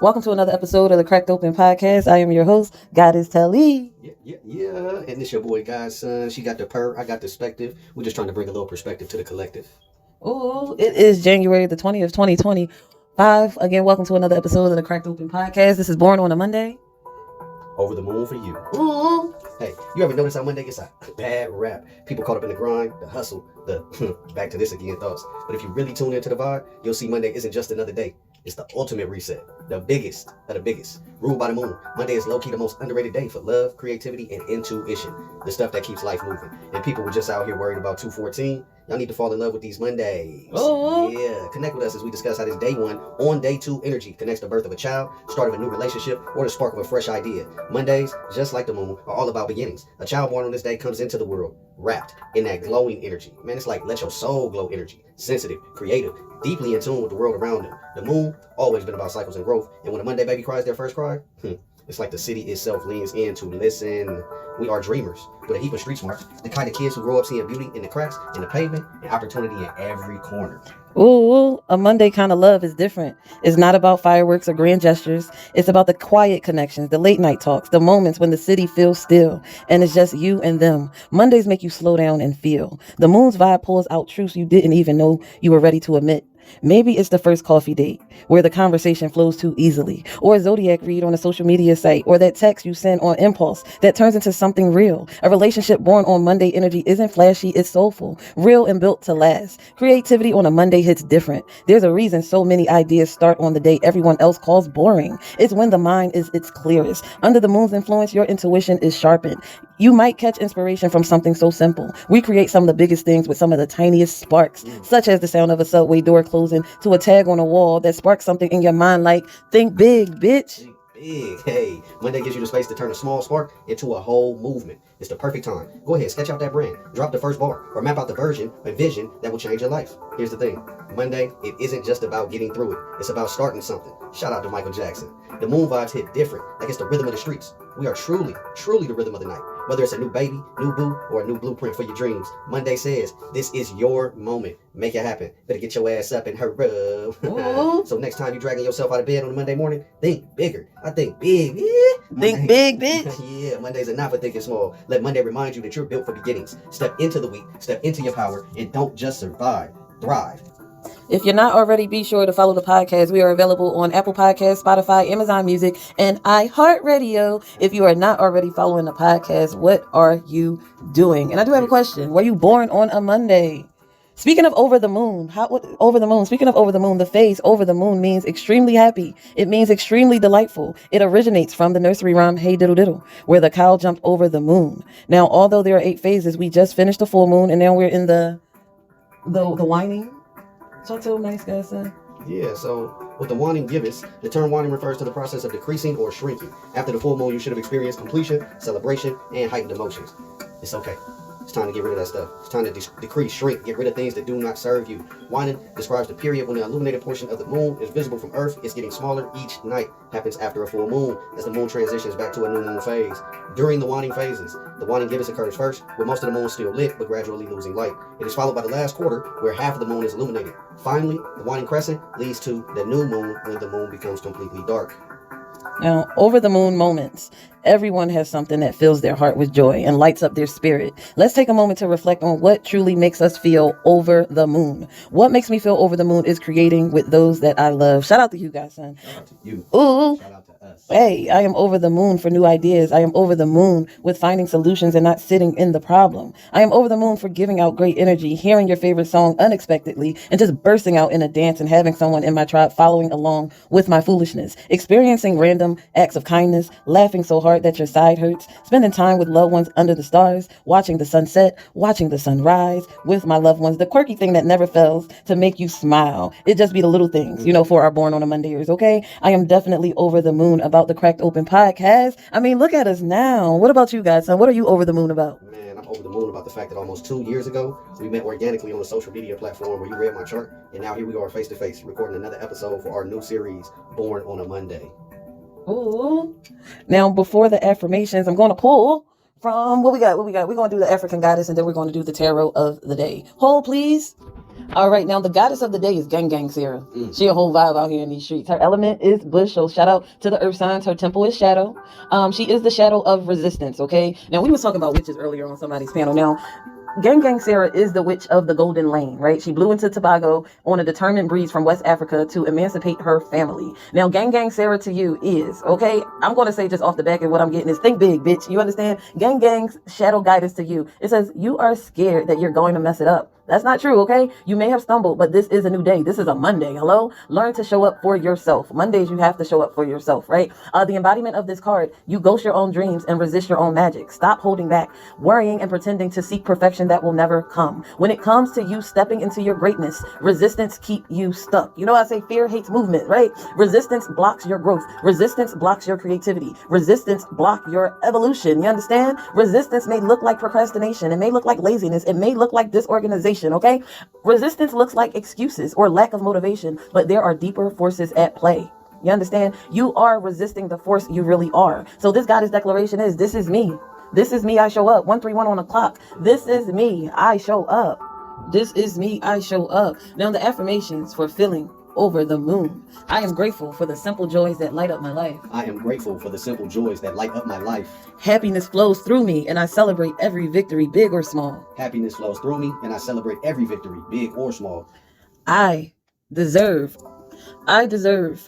Welcome to another episode of the Cracked Open Podcast. I am your host, Goddess Telly. Yeah. And this your boy Godson. She got the I got the perspective. We're just trying to bring a little perspective to the collective. Ooh, it is January the 20th, 2025. Again, welcome to another episode of the Cracked Open Podcast. This is born on a Monday. Over the moon for you. Ooh. Hey, you ever notice how Monday gets a bad rap? People caught up in the grind, the hustle, the back to this again thoughts. But if you really tune into the vibe, you'll see Monday isn't just another day. It's the ultimate reset, the biggest of the biggest. Ruled by the moon, Monday is low-key the most underrated day for love, creativity, and intuition. The stuff that keeps life moving. And people were just out here worried about 214. Y'all need to fall in love with these Mondays. Oh. Yeah, connect with us as we discuss how this day one on day two energy connects the birth of a child, start of a new relationship, or the spark of a fresh idea. Mondays, just like the moon, are all about beginnings. A child born on this day comes into the world wrapped in that glowing energy. Man, it's like let your soul glow energy. Sensitive, creative, deeply in tune with the world around them. The moon, always been about cycles and growth. And when a Monday baby cries their first cry, it's like the city itself leans in to listen. We are dreamers with a heap of street smarts. The kind of kids who grow up seeing beauty in the cracks, in the pavement, and opportunity in every corner. Ooh, a Monday kind of love is different. It's not about fireworks or grand gestures. It's about the quiet connections, the late night talks, the moments when the city feels still and it's just you and them. Mondays make you slow down and feel. The moon's vibe pulls out truths you didn't even know you were ready to admit. Maybe it's the first coffee date where the conversation flows too easily, or a zodiac read on a social media site, or that text you send on impulse that turns into something real. A relationship born on Monday energy isn't flashy, it's soulful, real and built to last. Creativity on a Monday hits different. There's a reason so many ideas start on the day everyone else calls boring. It's when the mind is its clearest. Under the moon's influence, your intuition is sharpened. You might catch inspiration from something so simple. We create some of the biggest things with some of the tiniest sparks, such as the sound of a subway door closing to a tag on a wall that sparks something in your mind like, think big, bitch. Think big. Hey, Monday gives you the space to turn a small spark into a whole movement. It's the perfect time. Go ahead, sketch out that brand, drop the first bar, or map out the vision that will change your life. Here's the thing. Monday, it isn't just about getting through it. It's about starting something. Shout out to Michael Jackson. The moon vibes hit different, like it's the rhythm of the streets. We are truly the rhythm of the night. Whether it's a new baby, new boo, or a new blueprint for your dreams, Monday says, this is your moment. Make it happen. Better get your ass up and hurry up. So next time you're dragging yourself out of bed on a Monday morning, think bigger. I think big. Think big, bitch. Yeah, Mondays are not for thinking small. Let Monday remind you that you're built for beginnings. Step into the week, step into your power, and don't just survive, thrive. If you're not already, be sure to follow the podcast. We are available on Apple Podcasts, Spotify, Amazon Music, and iHeartRadio. If you are not already following the podcast, what are you doing? And I do have a question. Were you born on a Monday? Speaking of over the moon, speaking of over the moon, the phrase over the moon means extremely happy. It means extremely delightful. It originates from the nursery rhyme, Hey Diddle Diddle, where the cow jumped over the moon. Now, although there are 8 phases, we just finished the full moon, and now we're in the waning. Talk to him, nice guy, son. Yeah, so with the waning gibbous, the term waning refers to the process of decreasing or shrinking. After the full moon, you should have experienced completion, celebration, and heightened emotions. It's okay. It's time to get rid of that stuff. It's time to decrease, shrink, get rid of things that do not serve you. Waning describes the period when the illuminated portion of the moon is visible from Earth. It's getting smaller each night. Happens after a full moon as the moon transitions back to a new moon phase. During the waning phases, the waning gibbous occurs first, with most of the moon still lit but gradually losing light. It is followed by the last quarter, where half of the moon is illuminated. Finally, the waning crescent leads to the new moon when the moon becomes completely dark. Now, over the moon moments. Everyone has something that fills their heart with joy and lights up their spirit. Let's take a moment to reflect on what truly makes us feel over the moon. What makes me feel over the moon is creating with those that I love. Shout out to you guys, son. Shout out to you. Ooh. Shout out to us. Hey, I am over the moon for new ideas. I am over the moon with finding solutions and not sitting in the problem. I am over the moon for giving out great energy, hearing your favorite song unexpectedly, and just bursting out in a dance and having someone in my tribe following along with my foolishness. Experiencing random acts of kindness, laughing so hard that your side hurts, spending time with loved ones under the stars, watching the sunset, watching the sunrise with my loved ones, the quirky thing that never fails to make you smile. It just be the little things, for our born on a Mondayers, okay? I am definitely over the moon about the Cracked Open Podcast. I mean, look at us now. What about you guys, son? What are you over the moon about? Man, I'm over the moon about the fact that almost 2 years ago, we met organically on a social media platform where you read my chart, and now here we are face to face recording another episode for our new series, Born on a Monday. Ooh. Now, before the affirmations, I'm going to pull from what we got. We're going to do the African goddess, and then we're going to do the tarot of the day. Hold, please. All right, now the goddess of the day is Gang Gang Sarah. She a whole vibe out here in these streets. Her element is bush, so shout out to the earth signs. Her temple is shadow. She is the shadow of resistance, okay? Now, we was talking about witches earlier on somebody's panel. Now, Gang Gang Sarah is the witch of the Golden Lane, right? She blew into Tobago on a determined breeze from West Africa to emancipate her family. Now, Gang Gang Sarah to you is, okay, I'm going to say just off the back of what I'm getting is think big, bitch. You understand? Gang Gang's shadow guidance to you. It says you are scared that you're going to mess it up. That's not true, okay? You may have stumbled, but this is a new day. This is a Monday. Hello? Learn to show up for yourself. Mondays, you have to show up for yourself, right? The embodiment of this card, you ghost your own dreams and resist your own magic. Stop holding back, worrying and pretending to seek perfection that will never come. When it comes to you stepping into your greatness, resistance keep you stuck. You know, I say fear hates movement, right? Resistance blocks your growth. Resistance blocks your creativity. Resistance block your evolution. You understand? Resistance may look like procrastination. It may look like laziness. It may look like disorganization. Okay, resistance looks like excuses or lack of motivation, but there are deeper forces at play. You understand? You are resisting the force you really are. So this goddess declaration is, this is me. This is me, I show up. 131 on the clock. This is me, I show up. This is me, I show up. Now the affirmations for feeling over the moon. I am grateful for the simple joys that light up my life. I am grateful for the simple joys that light up my life. Happiness flows through me and I celebrate every victory, big or small. Happiness flows through me and I celebrate every victory, big or small. I deserve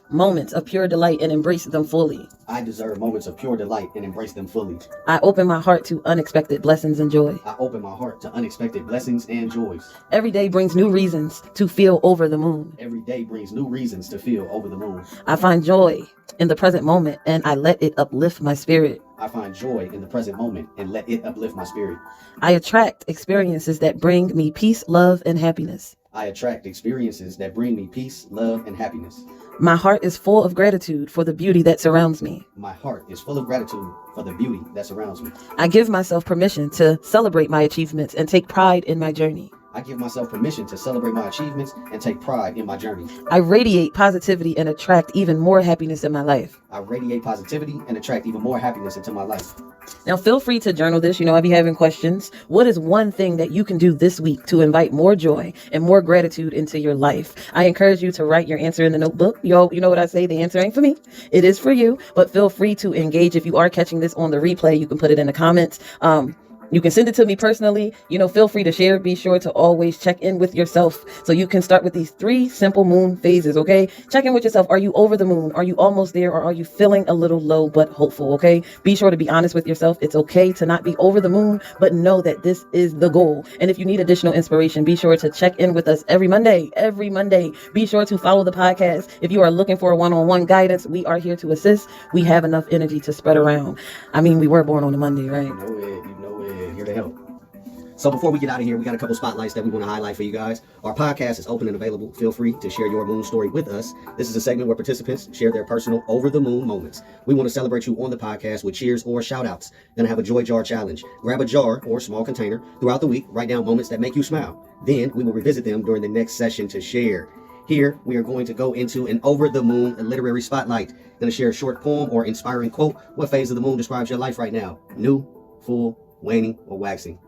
moments of pure delight and embrace them fully. I deserve moments of pure delight and embrace them fully. I open my heart to unexpected blessings and joy. I open my heart to unexpected blessings and joys. Every day brings new reasons to feel over the moon. Every day brings new reasons to feel over the moon. I find joy in the present moment and I let it uplift my spirit. I find joy in the present moment and let it uplift my spirit. I attract experiences that bring me peace, love, and happiness. I attract experiences that bring me peace, love, and happiness. My heart is full of gratitude for the beauty that surrounds me. My heart is full of gratitude for the beauty that surrounds me. I give myself permission to celebrate my achievements and take pride in my journey. I give myself permission to celebrate my achievements and take pride in my journey. I radiate positivity and attract even more happiness in my life. I radiate positivity and attract even more happiness into my life. Now, feel free to journal this. You know, I be having questions. What is one thing that you can do this week to invite more joy and more gratitude into your life? I encourage you to write your answer in the notebook. You know what I say? The answer ain't for me. It is for you. But feel free to engage. If you are catching this on the replay, you can put it in the comments. You can send it to me personally. You know, feel free to share. Be sure to always check in with yourself. So you can start with these 3 simple moon phases, okay? Check in with yourself. Are you over the moon? Are you almost there? Or are you feeling a little low but hopeful, okay? Be sure to be honest with yourself. It's okay to not be over the moon, but know that this is the goal. And if you need additional inspiration, be sure to check in with us every Monday. Every Monday. Be sure to follow the podcast. If you are looking for a one-on-one guidance, we are here to assist. We have enough energy to spread around. I mean, we were born on a Monday, right? You know it, here to help. So before we get out of here, we got a couple spotlights that we want to highlight for you guys. Our podcast is open and available. Feel free to share your moon story with us. This is a segment where participants share their personal over the moon moments. We want to celebrate you on the podcast with cheers or shout outs. Gonna have a joy jar challenge. Grab a jar or small container throughout the week. Write down moments that make you smile. Then we will revisit them during the next session to share. Here, we are going to go into an over the moon literary spotlight. Going to share a short poem or inspiring quote. What phase of the moon describes your life right now? New, full, waning, or waxing?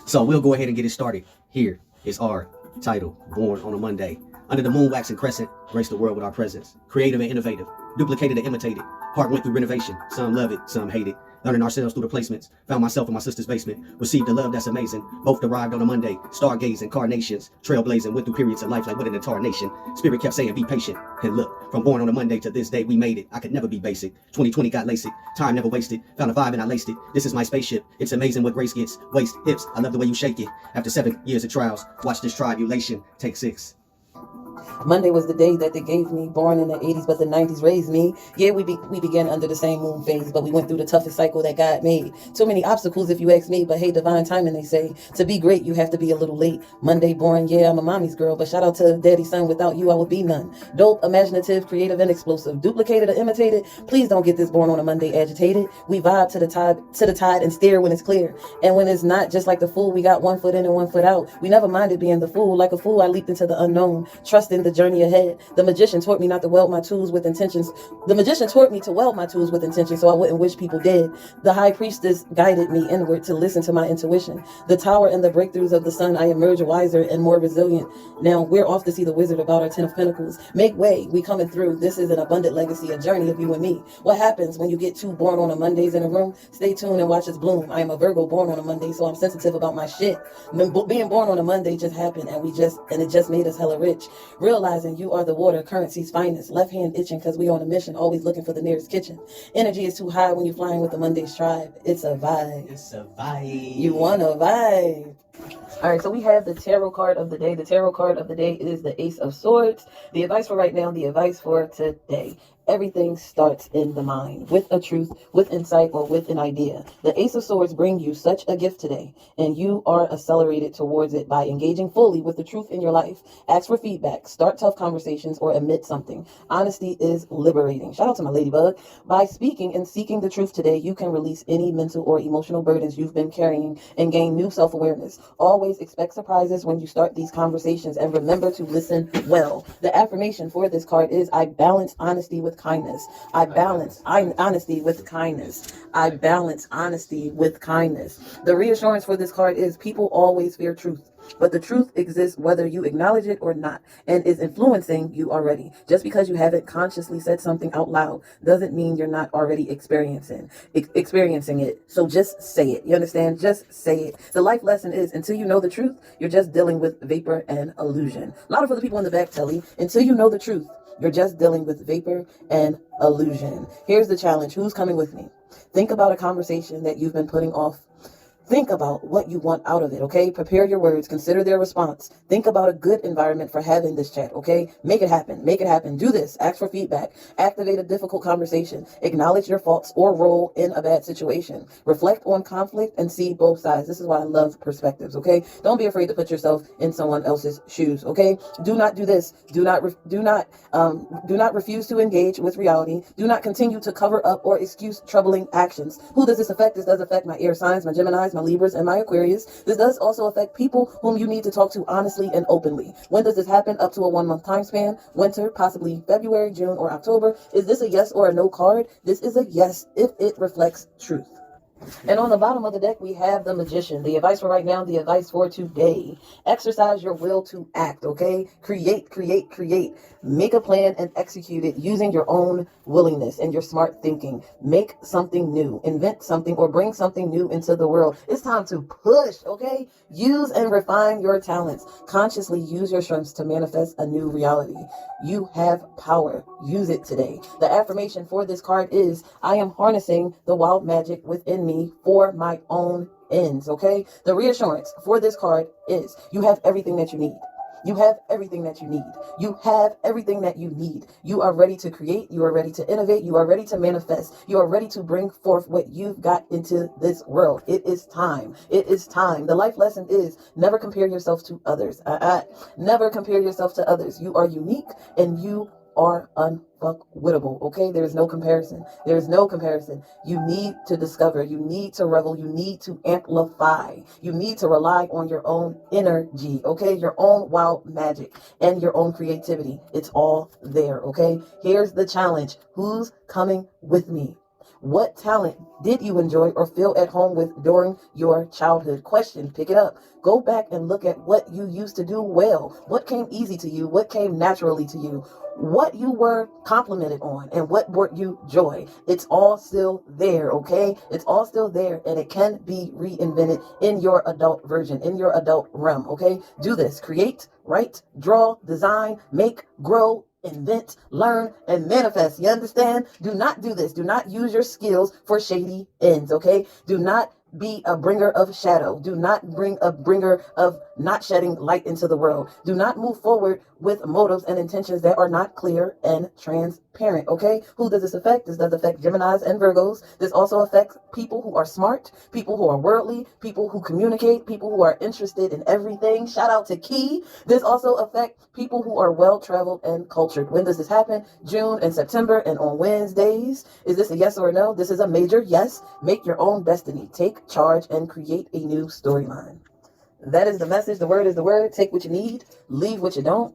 So we'll go ahead and get it started. Here is our title, Born on a Monday. Under the moon waxing crescent, grace the world with our presence. Creative and innovative, duplicated and imitated. Heart went through renovation. Some love it, some hate it. Learning ourselves through the placements. Found myself in my sister's basement. Received the love that's amazing. Both arrived on a Monday. Stargazing, carnations. Trailblazing, went through periods of life like what an entire nation. Spirit kept saying, be patient. And look, from born on a Monday to this day, we made it. I could never be basic. 2020 got LASIK. Time never wasted. Found a vibe and I laced it. This is my spaceship. It's amazing what grace gets. Waist, hips, I love the way you shake it. After 7 years of trials, watch this tribulation. Take 6. Monday was the day that they gave me, born in the 80s, but the 90s raised me. Yeah, we began under the same moon phase, but we went through the toughest cycle that God made. Too many obstacles if you ask me, but hey, divine timing, they say. To be great, you have to be a little late. Monday born, yeah, I'm a mommy's girl, but shout out to daddy's son. Without you, I would be none. Dope, imaginative, creative, and explosive. Duplicated or imitated, please don't get this born on a Monday agitated. We vibe to the tide and steer when it's clear. And when it's not, just like the fool, we got 1 foot in and 1 foot out. We never minded being the fool. Like a fool, I leaped into the unknown. Trust trusting the journey ahead. The magician taught me not to weld my tools with intentions. The magician taught me to weld my tools with intentions so I wouldn't wish people dead. The high priestess guided me inward to listen to my intuition. The tower and the breakthroughs of the sun, I emerge wiser and more resilient. Now we're off to see the wizard about our 10 of Pentacles. Make way, we coming through. This is an abundant legacy, a journey of you and me. What happens when you get two born on a Mondays in a room? Stay tuned and watch us bloom. I am a Virgo born on a Monday, so I'm sensitive about my shit. Being born on a Monday just happened, and it just made us hella rich. Realizing you are the water, currency's finest. Left hand itching because we on a mission, always looking for the nearest kitchen. Energy is too high when you're flying with the Monday's tribe. It's a vibe. It's a vibe. You want a vibe. All right, so we have the tarot card of the day. The tarot card of the day is the Ace of Swords. The advice for right now, the advice for today. Everything starts in the mind, with a truth, with insight, or with an idea. The Ace of Swords bring you such a gift today, and you are accelerated towards it by engaging fully with the truth in your life. Ask for feedback, start tough conversations, or admit something. Honesty is liberating. Shout out to my ladybug. By speaking and seeking the truth today, you can release any mental or emotional burdens you've been carrying and gain new self-awareness. Always expect surprises when you start these conversations, and remember to listen well. The affirmation for this card is, I balance honesty with kindness. I balance honesty with kindness. I balance honesty with kindness. The reassurance for this card is, people always fear truth, but the truth exists whether you acknowledge it or not, and is influencing you already. Just because you haven't consciously said something out loud doesn't mean you're not already experiencing it. So just say it. You understand? Just say it. The life lesson is, until you know the truth, you're just dealing with vapor and illusion. Louder for the people in the back, Telly. Until you know the truth, you're just dealing with vapor and illusion. Here's the challenge. Who's coming with me? Think about a conversation that you've been putting off. Think about what you want out of it, okay? Prepare your words. Consider their response. Think about a good environment for having this chat, okay? Make it happen. Make it happen. Do this. Ask for feedback. Activate a difficult conversation. Acknowledge your faults or role in a bad situation. Reflect on conflict and see both sides. This is why I love perspectives, okay? Don't be afraid to put yourself in someone else's shoes, okay? Do not do this. Do not refuse to engage with reality. Do not continue to cover up or excuse troubling actions. Who does this affect? This does affect my air signs, my Geminis, my Libras, and my Aquarius. This does also affect people whom you need to talk to honestly and openly. When does this happen? Up to a 1 month time span. Winter, possibly February, June, or October. Is this a yes or a no card? This is a yes if it reflects truth. And on the bottom of the deck, we have the Magician. The advice for right now, the advice for today. Exercise your will to act, okay? Create. Make a plan and execute it using your own willingness and your smart thinking. Make something new. Invent something or bring something new into the world. It's time to push, okay? Use and refine your talents. Consciously use your strengths to manifest a new reality. You have power. Use it today. The affirmation for this card is, I am harnessing the wild magic within me for my own ends, okay? The reassurance for this card is, you have everything that you need. You have everything that you need. You have everything that you need. You are ready to create. You are ready to innovate. You are ready to manifest. You are ready to bring forth what you've got into this world. It is time. It is time. The life lesson is, never compare yourself to others. Never compare yourself to others. You are unique and you are unfuckwittable, okay? There is no comparison. There is no comparison. You need to discover. You need to revel. You need to amplify. You need to rely on your own energy, okay? Your own wild magic and your own creativity. It's all there, okay? Here's the challenge. Who's coming with me? What talent did you enjoy or feel at home with during your childhood? Question, pick it up. Go back and look at what you used to do well. What came easy to you? What came naturally to you? What you were complimented on and what brought you joy. It's all still there, okay? It's all still there, and it can be reinvented in your adult version, in your adult realm, okay? Do this. Create, write, draw, design, make, grow, invent, learn, and manifest. You understand? Do not do this. Do not use your skills for shady ends, okay? Do not be a bringer of shadow. Do not bring a bringer of not shedding light into the world. Do not move forward with motives and intentions that are not clear and transparent, okay? Who does this affect? This does affect Geminis and Virgos. This also affects people who are smart, people who are worldly, people who communicate, people who are interested in everything. Shout out to Key. This also affects people who are well-traveled and cultured. When does this happen? June and September and on Wednesdays. Is this a yes or a no? This is a major yes. Make your own destiny. Take charge and create a new storyline. That is the message. The word is the word. Take what you need, leave what you don't.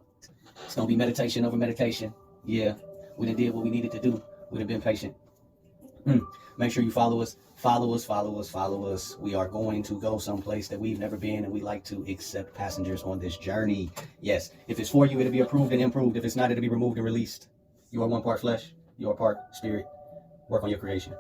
It's gonna be meditation over medication. Yeah, we done did what we needed to do. We done been patient. Make sure you follow us. Follow us, follow us, follow us. We are going to go someplace that we've never been, and we like to accept passengers on this journey. Yes, if it's for you, it'll be approved and improved. If it's not, it'll be removed and released. You are one part flesh, you are part spirit. Work on your creation.